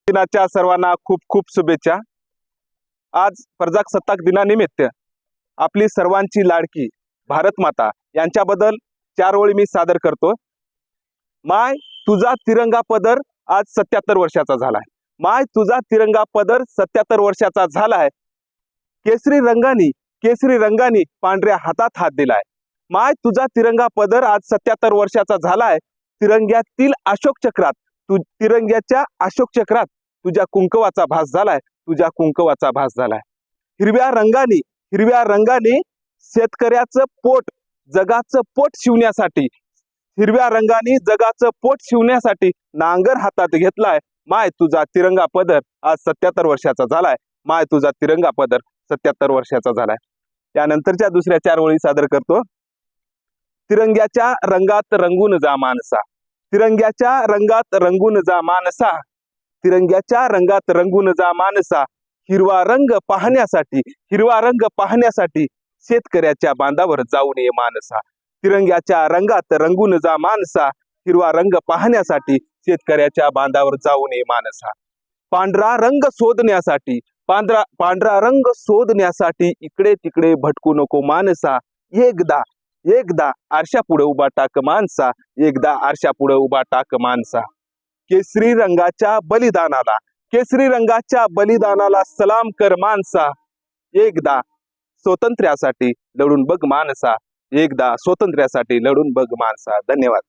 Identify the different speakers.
Speaker 1: दिनाच्या सर्वांना खूप खूप शुभेच्छा। आज प्रजासत्ताक दिनानिमित्त आपली सर्वांची लाडकी भारत माता यांच्याबद्दल 4 ओळी मी सादर करतो। माय तुझा तिरंगा पदर आज 77 वर्षाचा झालाय। माय तुझा तिरंगा पदर 77 वर्षाचा झालाय। केसरी रंगानी पांढऱ्या हातात हात दिलाय। माय तुझा तिरंगा पदर आज 77 वर्षाचा झालाय। तिरंग्यातील अशोक चक्रात तिरंग्याच्या अशोक चक्रात तुझ्या कुंकवाचा भास झालाय। तुझ्या कुंकवाचा भास झालाय। हिरव्या रंगाने शेतकऱ्याचं पोट जगाचं पोट शिवण्यासाठी हिरव्या रंगाने जगाचं पोट शिवण्यासाठी नांगर हातात घेतलाय। माय तुझा तिरंगा पदर आज 77 वर्षाचा झालाय। माय तुझा तिरंगा पदर 77 वर्षाचा झालाय। त्यानंतरच्या दुसऱ्या 4 ओळी सादर करतो। तिरंग्याच्या रंगात रंगून जा मानसा। तिरंग्याच्या रंगात रंगून जा मानसा। तिरंग्याच्या रंगात रंगून जा मानसा। हिरवा रंग पाहण्यासाठी शेतकऱ्याच्या बांधावर जाऊन ये मानसा। तिरंग्याच्या रंगात रंगून जा मानसा। हिरवा रंग पाहण्यासाठी शेतकऱ्याच्या बांधावर जाऊन ये मानसा। पांढरा रंग शोधण्यासाठी इकडे तिकडे भटकू नको मानसा। एकदा आरशा पुढे उभा टाक मानसा। एकदा आरशा पुढे उभा टाक मानसा। केसरी रंगाच्या बलिदानाला सलाम कर मानसा। एकदा स्वातंत्र्यासाठी लढून बघ मानसा। एकदा स्वातंत्र्यासाठी लढून बघ मानसा। धन्यवाद।